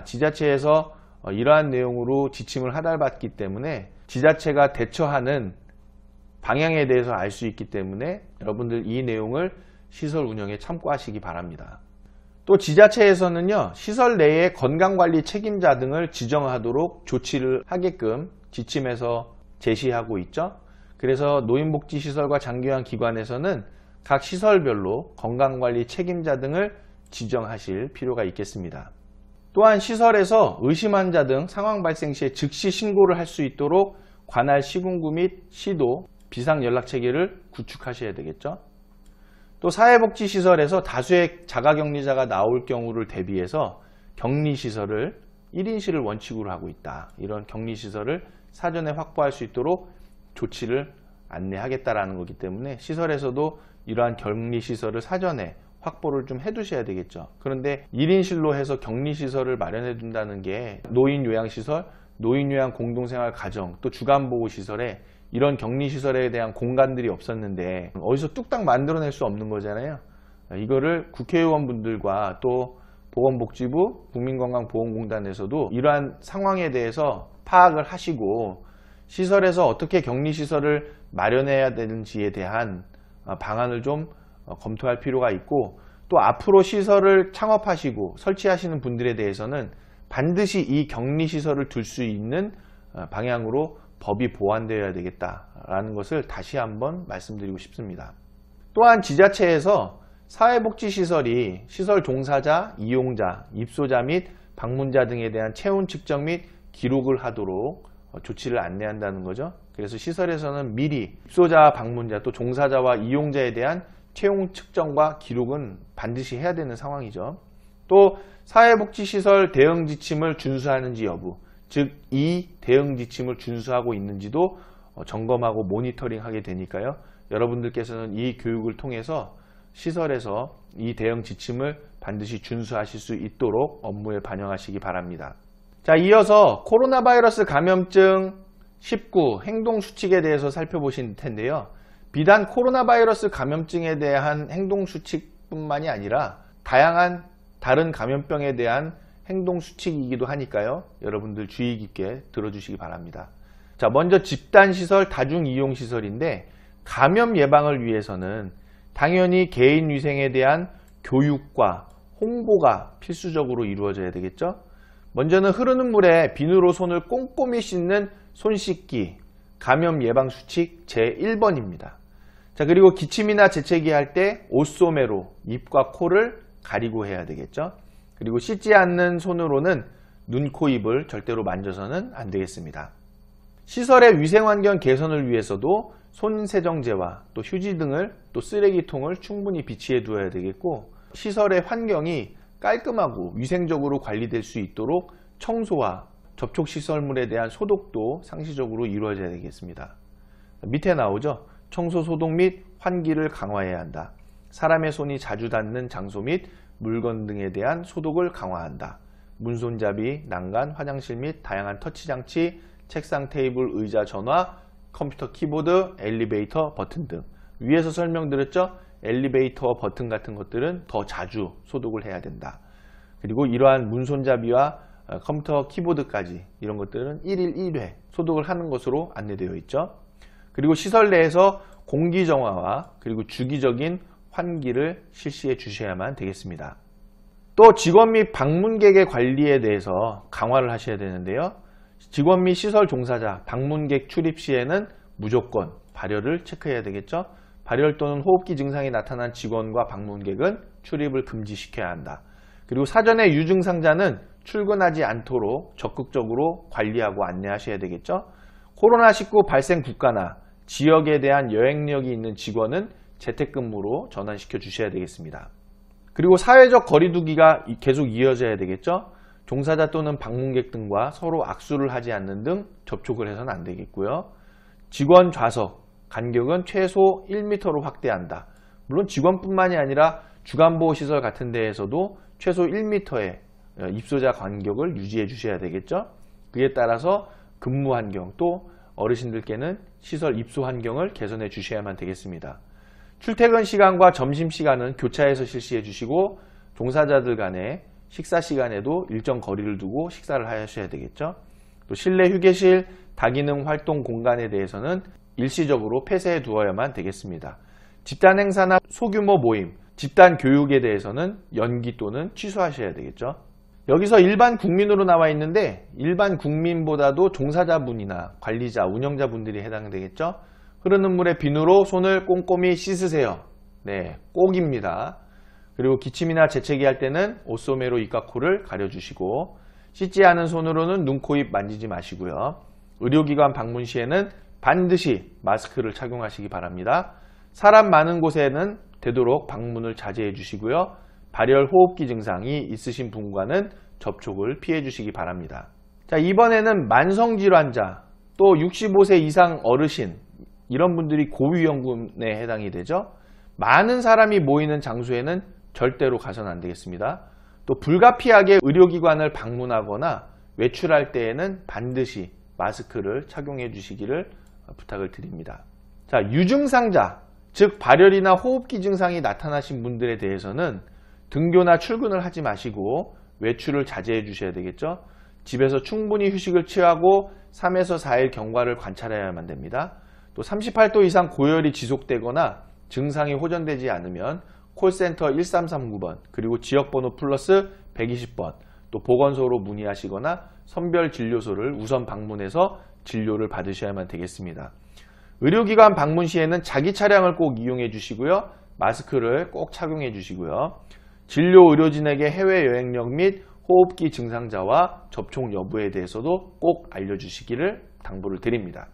Speaker 1: 지자체에서 이러한 내용으로 지침을 하달받기 때문에 지자체가 대처하는 방향에 대해서 알 수 있기 때문에 여러분들 이 내용을 시설 운영에 참고하시기 바랍니다. 또 지자체에서는요, 시설 내에 건강관리 책임자 등을 지정하도록 조치를 하게끔 지침에서 제시하고 있죠. 그래서 노인복지시설과 장기요양 기관에서는 각 시설별로 건강관리 책임자 등을 지정하실 필요가 있겠습니다. 또한 시설에서 의심 환자 등 상황 발생 시에 즉시 신고를 할 수 있도록 관할 시군구 및 시도 비상연락체계를 구축하셔야 되겠죠. 또 사회복지시설에서 다수의 자가격리자가 나올 경우를 대비해서 격리시설을 1인실을 원칙으로 하고 있다. 이런 격리시설을 사전에 확보할 수 있도록 조치를 안내하겠다라는 거기 때문에 시설에서도 이러한 격리시설을 사전에 확보를 좀 해두셔야 되겠죠. 그런데 1인실로 해서 격리시설을 마련해 둔다는 게 노인요양시설, 노인요양 공동생활 가정, 또 주간보호시설에 이런 격리시설에 대한 공간들이 없었는데 어디서 뚝딱 만들어낼 수 없는 거잖아요. 이거를 국회의원분들과 또 보건복지부, 국민건강보험공단에서도 이러한 상황에 대해서 파악을 하시고 시설에서 어떻게 격리시설을 마련해야 되는지에 대한 방안을 좀 검토할 필요가 있고, 또 앞으로 시설을 창업하시고 설치하시는 분들에 대해서는 반드시 이 격리시설을 둘 수 있는 방향으로 법이 보완되어야 되겠다라는 것을 다시 한번 말씀드리고 싶습니다. 또한 지자체에서 사회복지시설이 시설 종사자, 이용자, 입소자 및 방문자 등에 대한 체온 측정 및 기록을 하도록 조치를 안내한다는 거죠. 그래서 시설에서는 미리 입소자, 방문자, 또 종사자와 이용자에 대한 체온 측정과 기록은 반드시 해야 되는 상황이죠. 또 사회복지시설 대응 지침을 준수하는지 여부, 즉 이 대응 지침을 준수하고 있는지도 점검하고 모니터링하게 되니까요. 여러분들께서는 이 교육을 통해서 시설에서 이 대응 지침을 반드시 준수하실 수 있도록 업무에 반영하시기 바랍니다. 자, 이어서 코로나 바이러스 감염증 19 행동수칙에 대해서 살펴보실 텐데요. 비단 코로나 바이러스 감염증에 대한 행동수칙뿐만이 아니라 다양한 다른 감염병에 대한 행동수칙이기도 하니까요. 여러분들 주의 깊게 들어주시기 바랍니다. 자, 먼저 집단시설, 다중이용시설인데 감염 예방을 위해서는 당연히 개인위생에 대한 교육과 홍보가 필수적으로 이루어져야 되겠죠. 먼저는 흐르는 물에 비누로 손을 꼼꼼히 씻는 손 씻기, 감염 예방 수칙 제1번입니다. 자, 그리고 기침이나 재채기 할 때 옷소매로 입과 코를 가리고 해야 되겠죠. 그리고 씻지 않는 손으로는 눈, 코, 입을 절대로 만져서는 안 되겠습니다. 시설의 위생환경 개선을 위해서도 손세정제와 또 휴지 등을 또 쓰레기통을 충분히 비치해 두어야 되겠고, 시설의 환경이 깔끔하고 위생적으로 관리될 수 있도록 청소와 접촉시설물에 대한 소독도 상시적으로 이루어져야 되겠습니다. 밑에 나오죠. 청소, 소독 및 환기를 강화해야 한다. 사람의 손이 자주 닿는 장소 및 물건 등에 대한 소독을 강화한다. 문손잡이, 난간, 화장실 및 다양한 터치장치, 책상, 테이블, 의자, 전화, 컴퓨터 키보드, 엘리베이터 버튼 등. 위에서 설명드렸죠? 엘리베이터 버튼 같은 것들은 더 자주 소독을 해야 된다. 그리고 이러한 문손잡이와 컴퓨터 키보드까지 이런 것들은 1일 1회 소독을 하는 것으로 안내되어 있죠. 그리고 시설 내에서 공기정화와 그리고 주기적인 환기를 실시해 주셔야만 되겠습니다. 또 직원 및 방문객의 관리에 대해서 강화를 하셔야 되는데요. 직원 및 시설 종사자, 방문객 출입 시에는 무조건 발열을 체크해야 되겠죠. 발열 또는 호흡기 증상이 나타난 직원과 방문객은 출입을 금지시켜야 한다. 그리고 사전에 유증상자는 출근하지 않도록 적극적으로 관리하고 안내하셔야 되겠죠. 코로나19 발생 국가나 지역에 대한 여행력이 있는 직원은 재택근무로 전환시켜 주셔야 되겠습니다. 그리고 사회적 거리두기가 계속 이어져야 되겠죠. 종사자 또는 방문객 등과 서로 악수를 하지 않는 등 접촉을 해서는 안 되겠고요. 직원 좌석 간격은 최소 1m로 확대한다. 물론 직원뿐만이 아니라 주간보호시설 같은 데에서도 최소 1m의 입소자 간격을 유지해 주셔야 되겠죠. 그에 따라서 근무 환경 또 어르신들께는 시설 입소 환경을 개선해 주셔야만 되겠습니다. 출퇴근 시간과 점심시간은 교차해서 실시해 주시고 종사자들 간의 식사 시간에도 일정 거리를 두고 식사를 하셔야 되겠죠. 또 실내 휴게실, 다기능 활동 공간에 대해서는 일시적으로 폐쇄해 두어야만 되겠습니다. 집단 행사나 소규모 모임, 집단 교육에 대해서는 연기 또는 취소하셔야 되겠죠. 여기서 일반 국민으로 나와 있는데 일반 국민보다도 종사자분이나 관리자, 운영자분들이 해당되겠죠. 흐르는 물에 비누로 손을 꼼꼼히 씻으세요. 네, 꼭입니다. 그리고 기침이나 재채기 할 때는 옷소매로 입과 코를 가려주시고 씻지 않은 손으로는 눈, 코, 입 만지지 마시고요. 의료기관 방문 시에는 반드시 마스크를 착용하시기 바랍니다. 사람 많은 곳에는 되도록 방문을 자제해 주시고요. 발열, 호흡기 증상이 있으신 분과는 접촉을 피해 주시기 바랍니다. 자, 이번에는 만성질환자, 또 65세 이상 어르신 이런 분들이 고위험군에 해당이 되죠. 많은 사람이 모이는 장소에는 절대로 가서는 안 되겠습니다. 또 불가피하게 의료기관을 방문하거나 외출할 때에는 반드시 마스크를 착용해 주시기를 부탁을 드립니다. 자, 유증상자, 즉 발열이나 호흡기 증상이 나타나신 분들에 대해서는 등교나 출근을 하지 마시고 외출을 자제해 주셔야 되겠죠. 집에서 충분히 휴식을 취하고 3에서 4일 경과를 관찰해야만 됩니다. 또 38도 이상 고열이 지속되거나 증상이 호전되지 않으면 콜센터 1339번 그리고 지역번호 플러스 120번 또 보건소로 문의하시거나 선별진료소를 우선 방문해서 진료를 받으셔야만 되겠습니다. 의료기관 방문 시에는 자기 차량을 꼭 이용해 주시고요. 마스크를 꼭 착용해 주시고요. 진료 의료진에게 해외여행력 및 호흡기 증상자와 접촉 여부에 대해서도 꼭 알려주시기를 당부를 드립니다.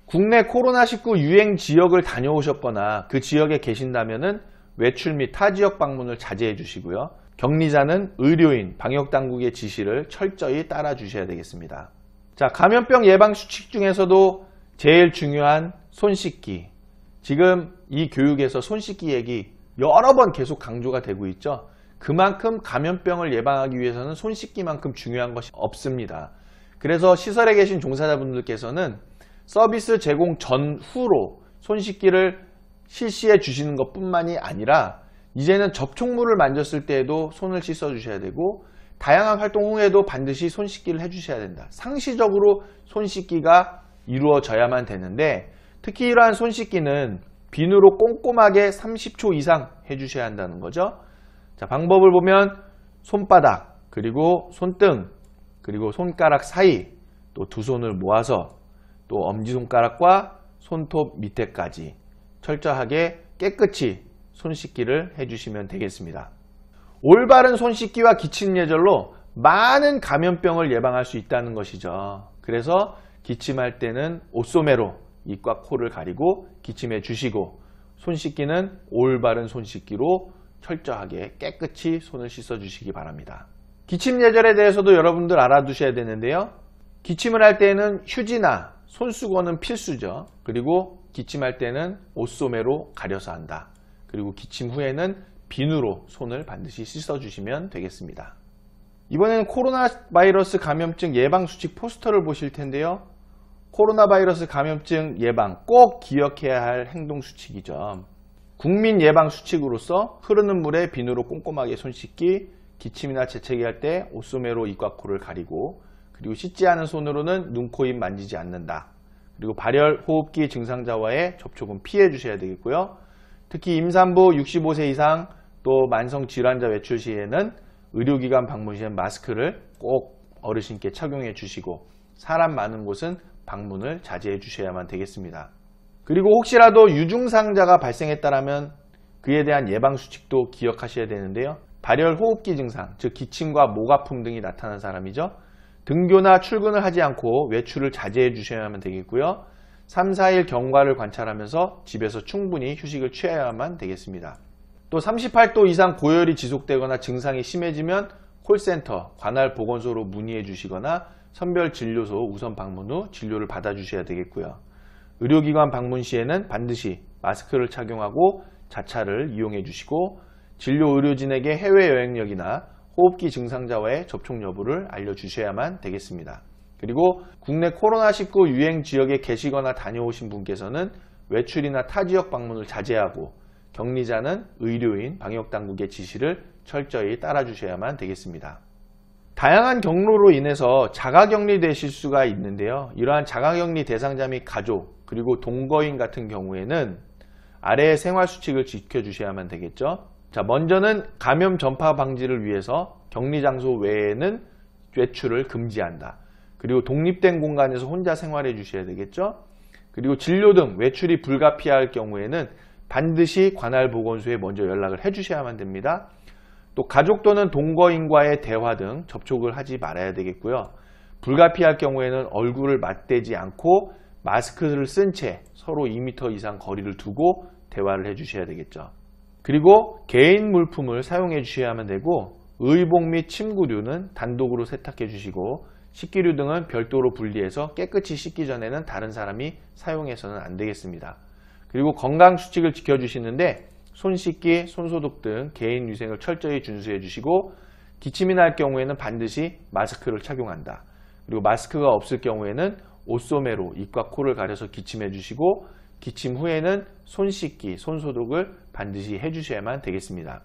Speaker 1: 국내 코로나19 유행 지역을 다녀오셨거나 그 지역에 계신다면 외출 및 타 지역 방문을 자제해 주시고요. 격리자는 의료인, 방역당국의 지시를 철저히 따라 주셔야 되겠습니다. 자, 감염병 예방 수칙 중에서도 제일 중요한 손 씻기. 지금 이 교육에서 손 씻기 얘기 여러 번 계속 강조가 되고 있죠. 그만큼 감염병을 예방하기 위해서는 손 씻기만큼 중요한 것이 없습니다. 그래서 시설에 계신 종사자분들께서는 서비스 제공 전후로 손 씻기를 실시해 주시는 것 뿐만이 아니라 이제는 접촉물을 만졌을 때에도 손을 씻어 주셔야 되고 다양한 활동 후에도 반드시 손 씻기를 해 주셔야 된다. 상시적으로 손 씻기가 이루어져야만 되는데 특히 이러한 손 씻기는 비누로 꼼꼼하게 30초 이상 해주셔야 한다는 거죠. 자, 방법을 보면 손바닥, 그리고 손등, 그리고 손가락 사이, 또 두 손을 모아서 또 엄지손가락과 손톱 밑에까지 철저하게 깨끗이 손 씻기를 해주시면 되겠습니다. 올바른 손 씻기와 기침 예절로 많은 감염병을 예방할 수 있다는 것이죠. 그래서 기침할 때는 옷소매로 입과 코를 가리고 기침해 주시고 손 씻기는 올바른 손 씻기로 철저하게 깨끗이 손을 씻어 주시기 바랍니다. 기침 예절에 대해서도 여러분들 알아두셔야 되는데요. 기침을 할 때는 휴지나 손수건은 필수죠. 그리고 기침할 때는 옷소매로 가려서 한다. 그리고 기침 후에는 비누로 손을 반드시 씻어주시면 되겠습니다. 이번에는 코로나 바이러스 감염증 예방수칙 포스터를 보실 텐데요. 코로나 바이러스 감염증 예방 꼭 기억해야 할 행동수칙이죠. 국민 예방수칙으로서 흐르는 물에 비누로 꼼꼼하게 손 씻기, 기침이나 재채기 할 때 옷소매로 입과 코를 가리고, 그리고 씻지 않은 손으로는 눈, 코, 입 만지지 않는다. 그리고 발열, 호흡기 증상자와의 접촉은 피해 주셔야 되겠고요. 특히 임산부 65세 이상 또 만성질환자 외출 시에는 의료기관 방문 시엔 마스크를 꼭 어르신께 착용해 주시고, 사람 많은 곳은 방문을 자제해 주셔야만 되겠습니다. 그리고 혹시라도 유증상자가 발생했다면 그에 대한 예방수칙도 기억하셔야 되는데요. 발열, 호흡기 증상, 즉 기침과 목 아픔 등이 나타난 사람이죠. 등교나 출근을 하지 않고 외출을 자제해 주셔야만 되겠고요. 3, 4일 경과를 관찰하면서 집에서 충분히 휴식을 취해야만 되겠습니다. 또 38도 이상 고열이 지속되거나 증상이 심해지면 콜센터, 관할 보건소로 문의해 주시거나 선별진료소 우선 방문 후 진료를 받아 주셔야 되겠고요. 의료기관 방문 시에는 반드시 마스크를 착용하고 자차를 이용해 주시고, 진료 의료진에게 해외여행력이나 호흡기 증상자와의 접촉 여부를 알려주셔야만 되겠습니다. 그리고 국내 코로나19 유행 지역에 계시거나 다녀오신 분께서는 외출이나 타 지역 방문을 자제하고, 격리자는 의료인, 방역당국의 지시를 철저히 따라주셔야만 되겠습니다. 다양한 경로로 인해서 자가격리 되실 수가 있는데요. 이러한 자가격리 대상자 및 가족, 그리고 동거인 같은 경우에는 아래의 생활수칙을 지켜주셔야만 되겠죠. 자, 먼저는 감염 전파 방지를 위해서 격리장소 외에는 외출을 금지한다. 그리고 독립된 공간에서 혼자 생활해 주셔야 되겠죠. 그리고 진료 등 외출이 불가피할 경우에는 반드시 관할 보건소에 먼저 연락을 해 주셔야만 됩니다. 또 가족 또는 동거인과의 대화 등 접촉을 하지 말아야 되겠고요. 불가피할 경우에는 얼굴을 맞대지 않고 마스크를 쓴 채 서로 2m 이상 거리를 두고 대화를 해 주셔야 되겠죠. 그리고 개인 물품을 사용해 주셔야만 되고, 의복 및 침구류는 단독으로 세탁해 주시고, 식기류 등은 별도로 분리해서 깨끗이 씻기 전에는 다른 사람이 사용해서는 안 되겠습니다. 그리고 건강수칙을 지켜주시는데 손 씻기, 손소독 등 개인 위생을 철저히 준수해 주시고, 기침이 날 경우에는 반드시 마스크를 착용한다. 그리고 마스크가 없을 경우에는 옷소매로 입과 코를 가려서 기침해 주시고, 기침 후에는 손 씻기, 손소독을 반드시 해주셔야만 되겠습니다.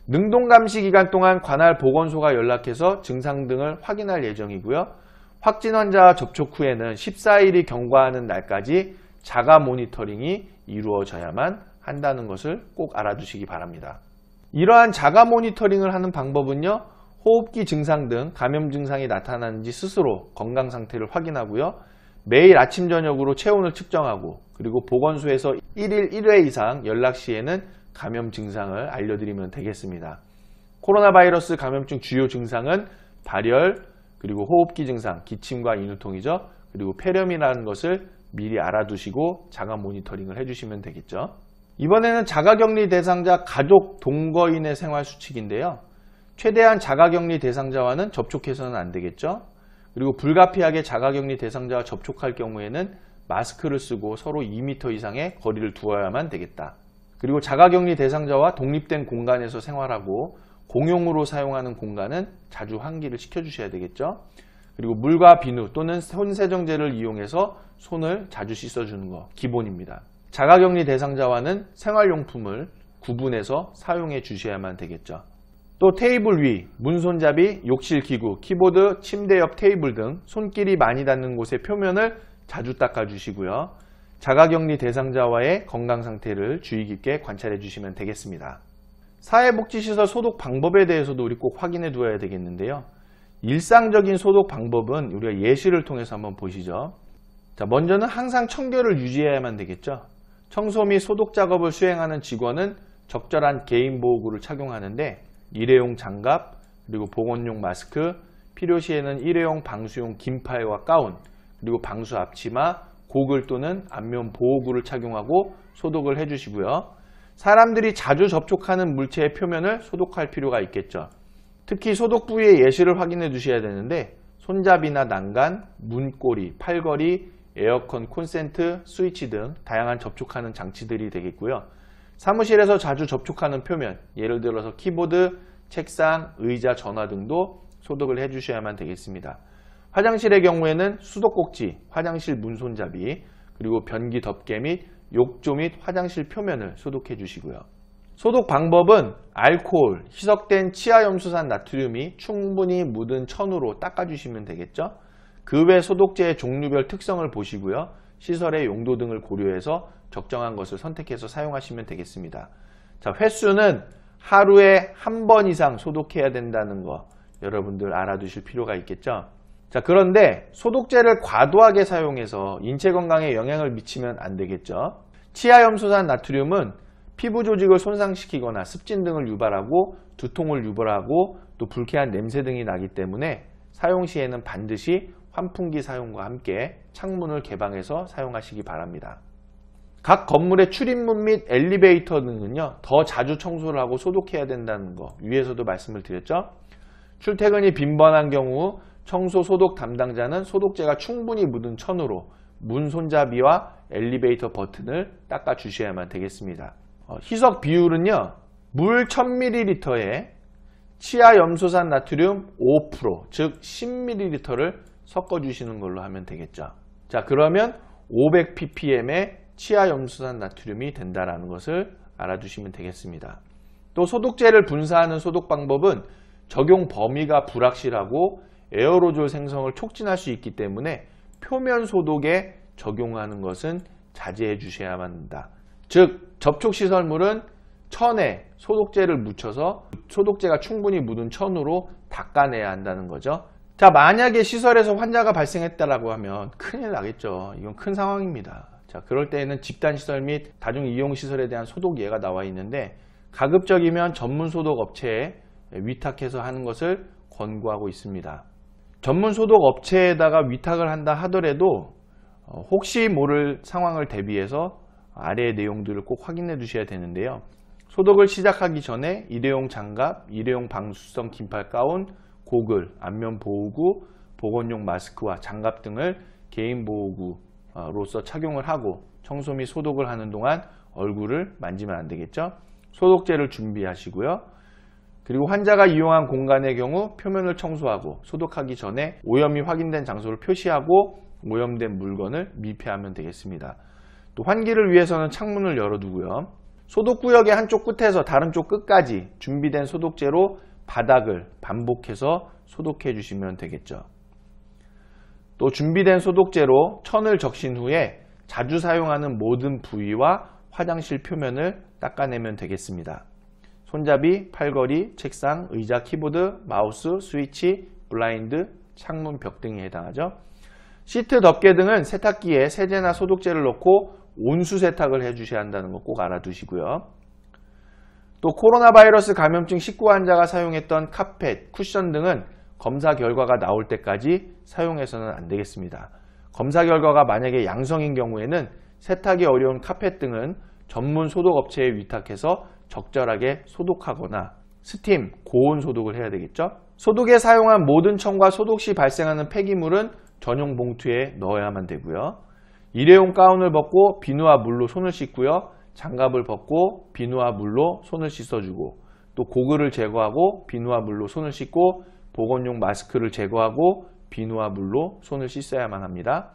Speaker 1: 능동감시 기간 동안 관할 보건소가 연락해서 증상 등을 확인할 예정이고요. 확진 환자와 접촉 후에는 14일이 경과하는 날까지 자가 모니터링이 이루어져야만 한다는 것을 꼭 알아두시기 바랍니다. 이러한 자가 모니터링을 하는 방법은요, 호흡기 증상 등 감염 증상이 나타나는지 스스로 건강 상태를 확인하고요. 매일 아침 저녁으로 체온을 측정하고, 그리고 보건소에서 1일 1회 이상 연락 시에는 감염 증상을 알려드리면 되겠습니다. 코로나 바이러스 감염증 주요 증상은 발열, 그리고 호흡기 증상, 기침과 인후통이죠. 그리고 폐렴이라는 것을 미리 알아두시고 자가 모니터링을 해주시면 되겠죠. 이번에는 자가격리 대상자 가족 동거인의 생활수칙인데요. 최대한 자가격리 대상자와는 접촉해서는 안 되겠죠. 그리고 불가피하게 자가격리 대상자와 접촉할 경우에는 마스크를 쓰고 서로 2m 이상의 거리를 두어야만 되겠다. 그리고 자가격리 대상자와 독립된 공간에서 생활하고 공용으로 사용하는 공간은 자주 환기를 시켜주셔야 되겠죠. 그리고 물과 비누 또는 손세정제를 이용해서 손을 자주 씻어주는 거 기본입니다. 자가격리 대상자와는 생활용품을 구분해서 사용해 주셔야만 되겠죠. 또 테이블 위, 문손잡이, 욕실기구, 키보드, 침대 옆 테이블 등 손길이 많이 닿는 곳의 표면을 자주 닦아주시고요. 자가격리 대상자와의 건강 상태를 주의 깊게 관찰해 주시면 되겠습니다. 사회복지시설 소독 방법에 대해서도 우리 꼭 확인해 두어야 되겠는데요. 일상적인 소독 방법은 우리가 예시를 통해서 한번 보시죠. 자, 먼저는 항상 청결을 유지해야만 되겠죠. 청소 및 소독 작업을 수행하는 직원은 적절한 개인보호구를 착용하는데 일회용 장갑, 그리고 보건용 마스크, 필요시에는 일회용 방수용 긴팔과 가운, 그리고 방수 앞치마, 고글 또는 안면 보호구를 착용하고 소독을 해주시고요. 사람들이 자주 접촉하는 물체의 표면을 소독할 필요가 있겠죠. 특히 소독 부위의 예시를 확인해 두셔야 되는데 손잡이나 난간, 문고리, 팔걸이, 에어컨 콘센트, 스위치 등 다양한 접촉하는 장치들이 되겠고요. 사무실에서 자주 접촉하는 표면, 예를 들어서 키보드, 책상, 의자, 전화 등도 소독을 해주셔야만 되겠습니다. 화장실의 경우에는 수도꼭지, 화장실 문 손잡이, 그리고 변기 덮개 및 욕조 및 화장실 표면을 소독해 주시고요. 소독 방법은 알코올, 희석된 치아염수산 나트륨이 충분히 묻은 천으로 닦아주시면 되겠죠. 그 외 소독제의 종류별 특성을 보시고요. 시설의 용도 등을 고려해서 적정한 것을 선택해서 사용하시면 되겠습니다. 자, 횟수는 하루에 한 번 이상 소독해야 된다는 거 여러분들 알아두실 필요가 있겠죠. 자, 그런데 소독제를 과도하게 사용해서 인체 건강에 영향을 미치면 안 되겠죠. 치아염수산 나트륨은 피부 조직을 손상시키거나 습진 등을 유발하고 두통을 유발하고 또 불쾌한 냄새 등이 나기 때문에 사용 시에는 반드시 환풍기 사용과 함께 창문을 개방해서 사용하시기 바랍니다. 각 건물의 출입문 및 엘리베이터 등은요, 더 자주 청소를 하고 소독해야 된다는 거 위에서도 말씀을 드렸죠. 출퇴근이 빈번한 경우 청소 소독 담당자는 소독제가 충분히 묻은 천으로 문 손잡이와 엘리베이터 버튼을 닦아 주셔야만 되겠습니다. 희석 비율은요, 물 1000ml에 치아염소산 나트륨 5%, 즉 10ml를 섞어 주시는 걸로 하면 되겠죠. 자, 그러면 500ppm의 치아염소산 나트륨이 된다는 것을 알아두시면 되겠습니다. 또 소독제를 분사하는 소독 방법은 적용 범위가 불확실하고 에어로졸 생성을 촉진할 수 있기 때문에 표면 소독에 적용하는 것은 자제해 주셔야만 합니다. 즉, 접촉시설물은 천에 소독제를 묻혀서 소독제가 충분히 묻은 천으로 닦아내야 한다는 거죠. 자, 만약에 시설에서 환자가 발생했다라고 하면 큰일 나겠죠. 이건 큰 상황입니다. 자, 그럴 때에는 집단시설 및 다중이용시설에 대한 소독 예가 나와 있는데 가급적이면 전문 소독 업체에 위탁해서 하는 것을 권고하고 있습니다. 전문 소독 업체에다가 위탁을 한다 하더라도 혹시 모를 상황을 대비해서 아래의 내용들을 꼭 확인해 주셔야 되는데요. 소독을 시작하기 전에 일회용 장갑, 일회용 방수성 긴팔 가운, 고글, 안면 보호구, 보건용 마스크와 장갑 등을 개인 보호구로서 착용을 하고 청소 및 소독을 하는 동안 얼굴을 만지면 안 되겠죠. 소독제를 준비하시고요. 그리고 환자가 이용한 공간의 경우 표면을 청소하고 소독하기 전에 오염이 확인된 장소를 표시하고 오염된 물건을 밀폐하면 되겠습니다. 또 환기를 위해서는 창문을 열어두고요. 소독구역의 한쪽 끝에서 다른 쪽 끝까지 준비된 소독제로 바닥을 반복해서 소독해 주시면 되겠죠. 또 준비된 소독제로 천을 적신 후에 자주 사용하는 모든 부위와 화장실 표면을 닦아내면 되겠습니다. 손잡이, 팔걸이, 책상, 의자, 키보드, 마우스, 스위치, 블라인드, 창문, 벽 등이 해당하죠. 시트 덮개 등은 세탁기에 세제나 소독제를 넣고 온수 세탁을 해주셔야 한다는 거 꼭 알아두시고요. 또 코로나 바이러스 감염증 19 환자가 사용했던 카펫, 쿠션 등은 검사 결과가 나올 때까지 사용해서는 안 되겠습니다. 검사 결과가 만약에 양성인 경우에는 세탁이 어려운 카펫 등은 전문 소독업체에 위탁해서 적절하게 소독하거나 스팀, 고온 소독을 해야 되겠죠. 소독에 사용한 모든 천과 소독 시 발생하는 폐기물은 전용 봉투에 넣어야만 되고요. 일회용 가운을 벗고 비누와 물로 손을 씻고요. 장갑을 벗고 비누와 물로 손을 씻어주고 또 고글을 제거하고 비누와 물로 손을 씻고 보건용 마스크를 제거하고 비누와 물로 손을 씻어야만 합니다.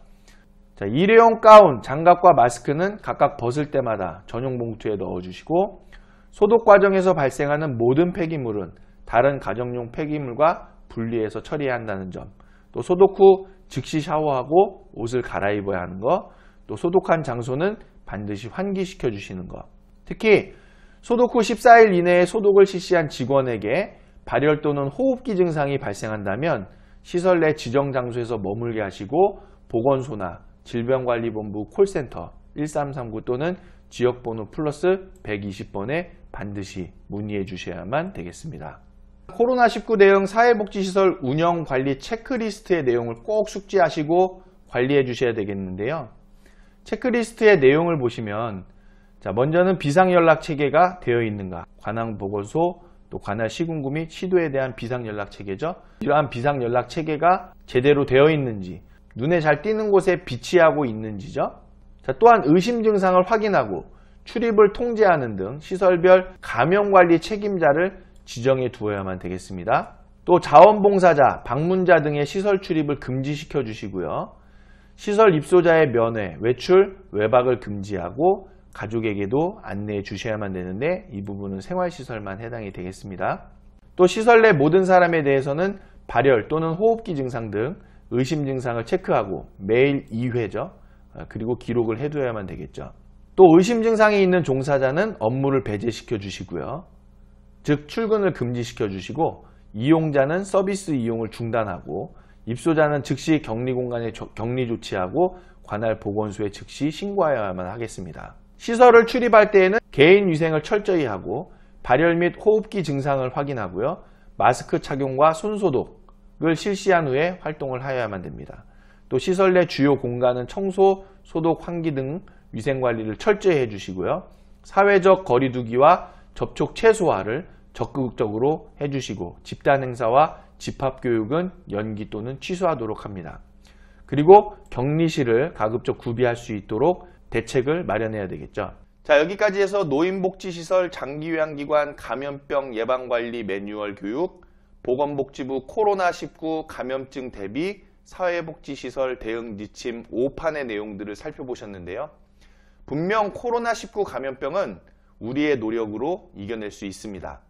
Speaker 1: 자, 일회용 가운, 장갑과 마스크는 각각 벗을 때마다 전용 봉투에 넣어주시고 소독 과정에서 발생하는 모든 폐기물은 다른 가정용 폐기물과 분리해서 처리해야 한다는 점, 또 소독 후 즉시 샤워하고 옷을 갈아입어야 하는 것, 또 소독한 장소는 반드시 환기시켜 주시는 것. 특히 소독 후 14일 이내에 소독을 실시한 직원에게 발열 또는 호흡기 증상이 발생한다면 시설 내 지정 장소에서 머물게 하시고 보건소나 질병관리본부 콜센터 1339 또는 지역번호 플러스 120번에 반드시 문의해 주셔야만 되겠습니다. 코로나19 대응 사회복지시설 운영관리 체크리스트의 내용을 꼭 숙지하시고 관리해 주셔야 되겠는데요. 체크리스트의 내용을 보시면 자, 먼저는 비상연락체계가 되어 있는가, 관할보건소, 또 관할 시군구 및 시도에 대한 비상연락체계죠. 이러한 비상연락체계가 제대로 되어 있는지, 눈에 잘 띄는 곳에 비치하고 있는지죠. 자, 또한 의심 증상을 확인하고 출입을 통제하는 등 시설별 감염관리 책임자를 지정해 두어야만 되겠습니다. 또 자원봉사자, 방문자 등의 시설 출입을 금지시켜 주시고요. 시설 입소자의 면회, 외출, 외박을 금지하고 가족에게도 안내해 주셔야만 되는데 이 부분은 생활시설만 해당이 되겠습니다. 또 시설 내 모든 사람에 대해서는 발열 또는 호흡기 증상 등 의심 증상을 체크하고 매일 2회죠. 그리고 기록을 해두어야만 되겠죠. 또 의심 증상이 있는 종사자는 업무를 배제시켜 주시고요. 즉 출근을 금지시켜 주시고 이용자는 서비스 이용을 중단하고 입소자는 즉시 격리 공간에 격리 조치하고 관할 보건소에 즉시 신고하여야만 하겠습니다. 시설을 출입할 때에는 개인 위생을 철저히 하고 발열 및 호흡기 증상을 확인하고요. 마스크 착용과 손소독을 실시한 후에 활동을 하여야만 됩니다. 또 시설 내 주요 공간은 청소, 소독, 환기 등 위생관리를 철저히 해주시고요. 사회적 거리두기와 접촉 최소화를 적극적으로 해주시고 집단 행사와 집합교육은 연기 또는 취소하도록 합니다. 그리고 격리실을 가급적 구비할 수 있도록 대책을 마련해야 되겠죠. 자, 여기까지 해서 노인복지시설 장기요양기관 감염병 예방관리 매뉴얼 교육, 보건복지부 코로나19 감염증 대비 사회복지시설 대응 지침 5판의 내용들을 살펴보셨는데요. 분명 코로나19 감염병은 우리의 노력으로 이겨낼 수 있습니다.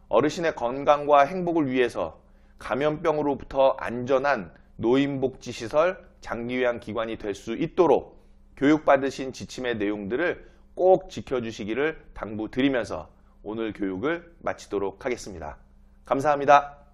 Speaker 1: 어르신의 건강과 행복을 위해서 감염병으로부터 안전한 노인복지시설 장기요양기관이 될 수 있도록 교육받으신 지침의 내용들을 꼭 지켜주시기를 당부드리면서 오늘 교육을 마치도록 하겠습니다. 감사합니다.